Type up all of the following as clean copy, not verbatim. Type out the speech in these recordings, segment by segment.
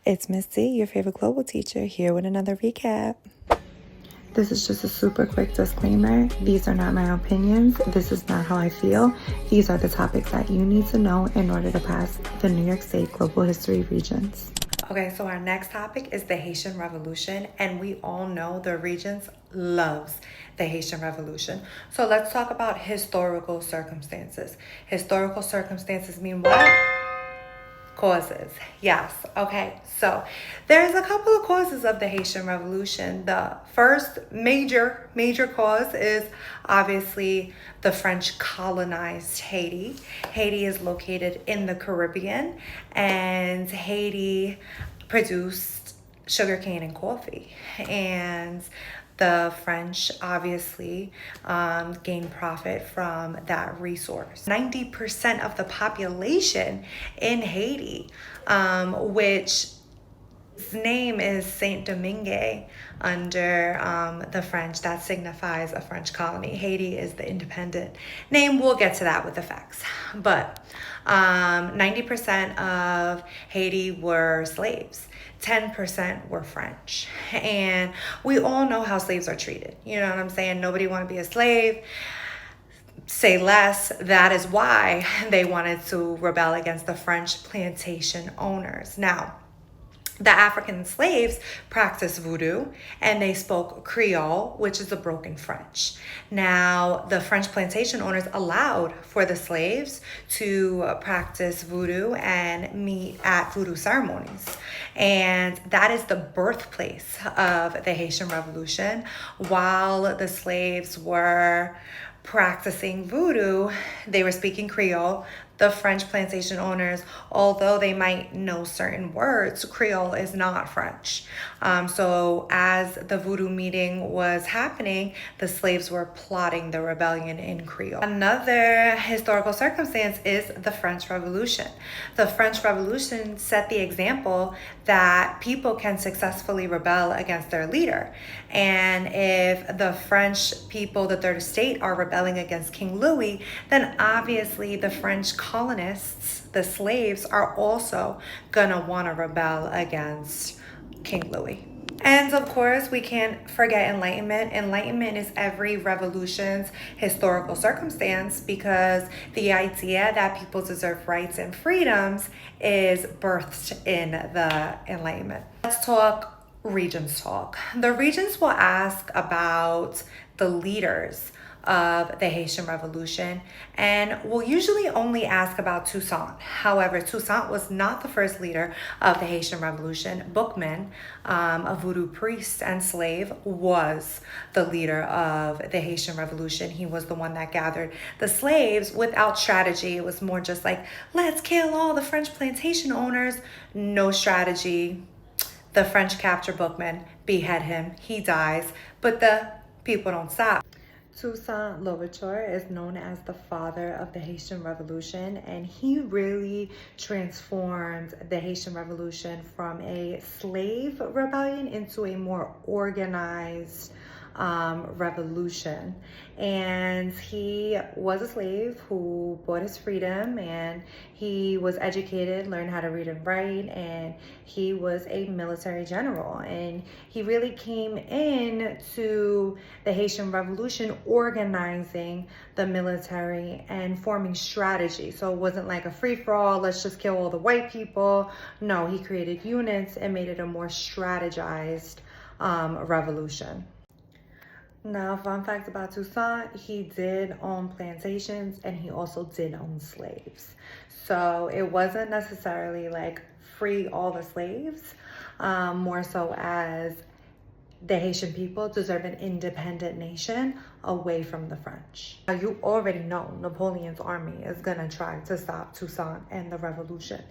It's Miss C, your favorite global teacher, here with another recap. This is just a super quick disclaimer. These are not my opinions. This is not how I feel. These are the topics that you need to know in order to pass the New York State Global History Regents. Okay, so our next topic is the Haitian Revolution, and we all know the Regents loves the Haitian Revolution. So let's talk about historical circumstances. Historical circumstances mean what? Causes. Yes. Okay. So there's a couple of causes of the Haitian Revolution. The first major cause is obviously the French colonized Haiti. Haiti is located in the Caribbean, and Haiti produced sugarcane and coffee. And the French obviously gained profit from that resource. 90% of the population in Haiti, which name is Saint Domingue under the French, that signifies a French colony. Haiti is the independent name. We'll get to that with the facts. But 90% of Haiti were slaves. 10% were French. And we all know how slaves are treated. You know what I'm saying? Nobody want to be a slave. Say less. That is why they wanted to rebel against the French plantation owners. Now, the African slaves practiced voodoo and they spoke Creole, which is a broken French. Now, the French plantation owners allowed for the slaves to practice voodoo and meet at voodoo ceremonies. And that is the birthplace of the Haitian Revolution. While the slaves were practicing voodoo, they were speaking Creole. The French plantation owners, although they might know certain words, Creole is not French. So as the voodoo meeting was happening, the slaves were plotting the rebellion in Creole. Another historical circumstance is the French Revolution. The French Revolution set the example that people can successfully rebel against their leader. And if the French people, the Third Estate, are rebelling against King Louis, then obviously the French colonists, the slaves, are also gonna want to rebel against King Louis. And of course, we can't forget Enlightenment. Enlightenment is every revolution's historical circumstance because the idea that people deserve rights and freedoms is birthed in the Enlightenment. Let's talk Regents talk. The Regents will ask about the leaders of the Haitian Revolution, and will usually only ask about Toussaint. However, Toussaint was not the first leader of the Haitian Revolution. Bookman, a voodoo priest and slave, was the leader of the Haitian Revolution. He was the one that gathered the slaves without strategy. It was more just like, let's kill all the French plantation owners. No strategy. The French capture Bookman, behead him, he dies, but the people don't stop. Toussaint Louverture is known as the father of the Haitian Revolution, and he really transformed the Haitian Revolution from a slave rebellion into a more organized revolution. And he was a slave who bought his freedom, and he was educated, learned how to read and write, and he was a military general. And he really came in to the Haitian Revolution organizing the military and forming strategy. So it wasn't like a free-for-all, let's just kill all the white people. No, he created units and made it a more strategized revolution. Now, fun fact about Toussaint, he did own plantations and he also did own slaves. So it wasn't necessarily like free all the slaves, more so as the Haitian people deserve an independent nation away from the French. Now, you already know Napoleon's army is gonna try to stop Toussaint and the revolution.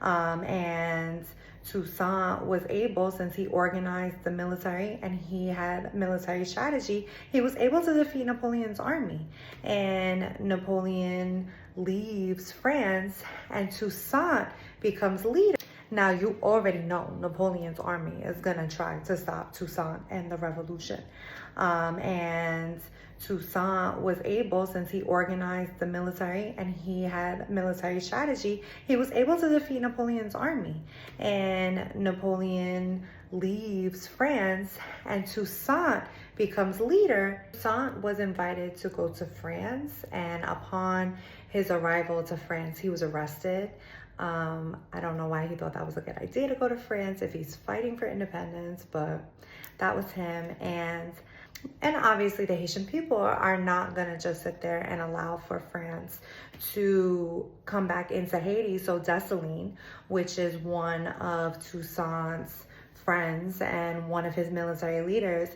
And Toussaint was able, since he organized the military and he had military strategy, he was able to defeat Napoleon's army. And Napoleon leaves France and Toussaint becomes leader. Now, you already know Napoleon's army is going to try to stop Toussaint and the revolution. And Toussaint was able, since he organized the military and he had military strategy, he was able to defeat Napoleon's army. And Napoleon leaves France and Toussaint becomes leader. Toussaint was invited to go to France, and upon his arrival to France, he was arrested. I don't know why he thought that was a good idea to go to France if he's fighting for independence, but that was him. And obviously the Haitian people are not gonna just sit there and allow for France to come back into Haiti. So Dessalines, which is one of Toussaint's friends and one of his military leaders,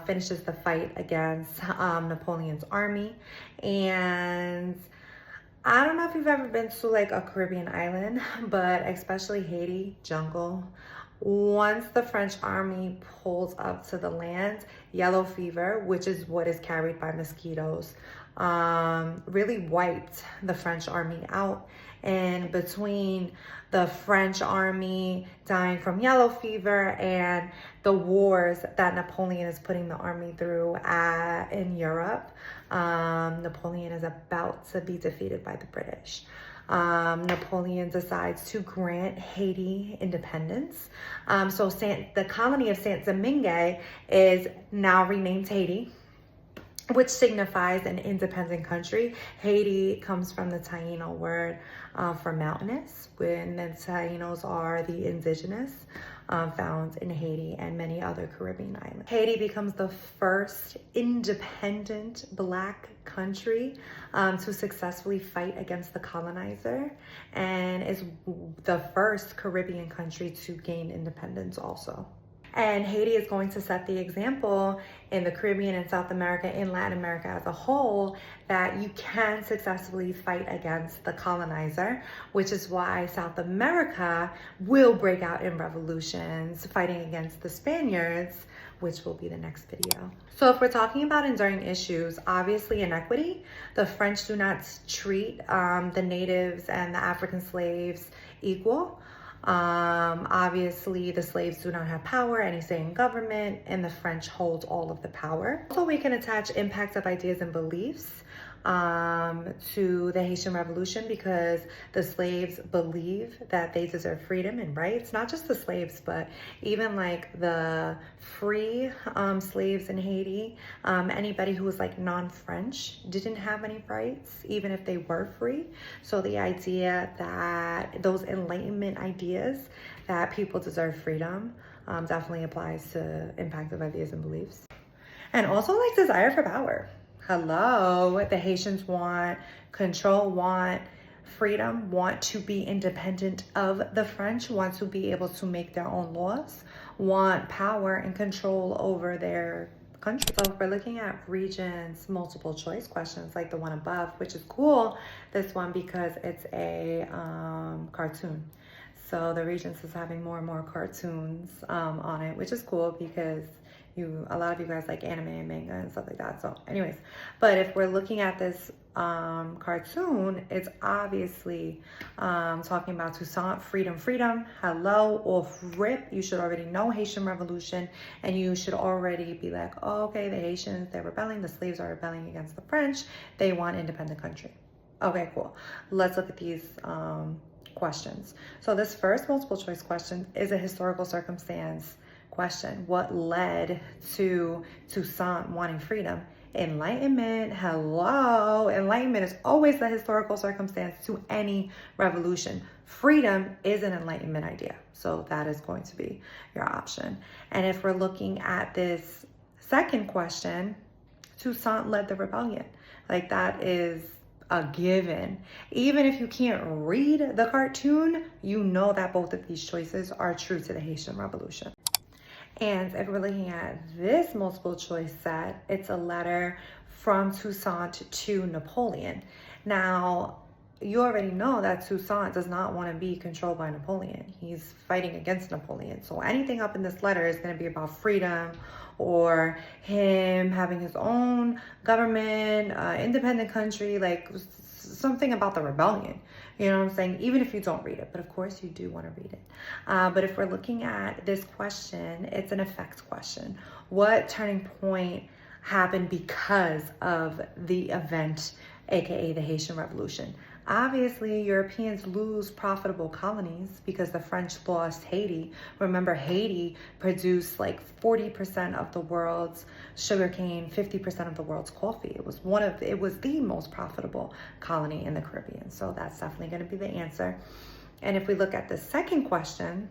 finishes the fight against Napoleon's army. And I don't know if you've ever been to like a Caribbean island, but especially Haiti, jungle. Once the French army pulls up to the land, yellow fever, which is what is carried by mosquitoes, really wiped the French army out. And between the French army dying from yellow fever and the wars that Napoleon is putting the army through in Europe, Napoleon is about to be defeated by the British. Napoleon decides to grant Haiti independence. So the colony of Saint-Domingue is now renamed Haiti, which signifies an independent country. Haiti comes from the Taino word for mountainous, when the Tainos are the indigenous found in Haiti and many other Caribbean islands. Haiti becomes the first independent Black country to successfully fight against the colonizer, and is the first Caribbean country to gain independence also. And Haiti is going to set the example in the Caribbean and South America, in Latin America as a whole, that you can successfully fight against the colonizer, which is why South America will break out in revolutions fighting against the Spaniards, which will be the next video. So if we're talking about enduring issues, obviously inequity. The French do not treat the natives and the African slaves equal. Obviously the slaves do not have power, any say in government, and the French hold all of the power. Also, we can attach impact of ideas and beliefs to the Haitian Revolution, because the slaves believe that they deserve freedom and rights. Not just the slaves, but even like the free slaves in Haiti. Anybody who was like non-French didn't have any rights, even if they were free. So the idea that those Enlightenment ideas that people deserve freedom definitely applies to impact of ideas and beliefs. And also like desire for power. Hello, the Haitians want control, want freedom, want to be independent of the French, want to be able to make their own laws, want power and control over their country. So if we're looking at regions, multiple choice questions like the one above, which is cool, this one, because it's a cartoon. So the Regents is having more and more cartoons on it, which is cool because a lot of you guys like anime and manga and stuff like that. So anyways, but if we're looking at this cartoon, it's obviously talking about Toussaint, freedom, freedom. Hello, off rip. You should already know Haitian Revolution, and you should already be like, oh, okay, the Haitians, they're rebelling. The slaves are rebelling against the French. They want independent country. Okay, cool. Let's look at these questions. So this first multiple choice question is a historical circumstance question. What led to Toussaint wanting freedom? Enlightenment. Hello. Enlightenment is always the historical circumstance to any revolution. Freedom is an Enlightenment idea. So that is going to be your option. And if we're looking at this second question, Toussaint led the rebellion. Like, that is a given. Even if you can't read the cartoon, you know that both of these choices are true to the Haitian Revolution. And if we're looking at this multiple choice set, it's a letter from Toussaint to Napoleon. Now, you already know that Toussaint does not want to be controlled by Napoleon. He's fighting against Napoleon. So anything up in this letter is going to be about freedom, or him having his own government, independent country, like something about the rebellion. You know what I'm saying? Even if you don't read it, but of course you do want to read it. But if we're looking at this question, it's an effects question. What turning point happened because of the event, aka the Haitian Revolution? Obviously, Europeans lose profitable colonies because the French lost Haiti. Remember, Haiti produced like 40% of the world's sugarcane, 50% of the world's coffee. It was the most profitable colony in the Caribbean. So that's definitely going to be the answer. And if we look at the second question,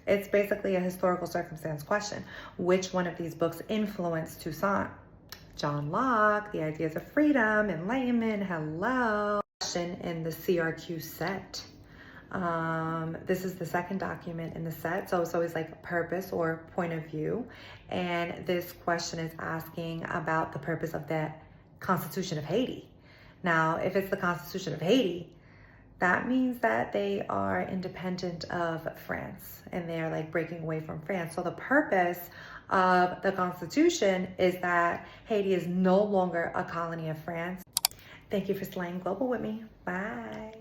it's basically a historical circumstance question. Which one of these books influenced Toussaint? John Locke, The Ideas of Freedom, Enlightenment, hello. In the CRQ set. This is the second document in the set, so it's always like purpose or point of view, and this question is asking about the purpose of the Constitution of Haiti. Now, if it's the Constitution of Haiti, that means that they are independent of France and they're like breaking away from France. So the purpose of the Constitution is that Haiti is no longer a colony of France. Thank you for slaying global with me. Bye.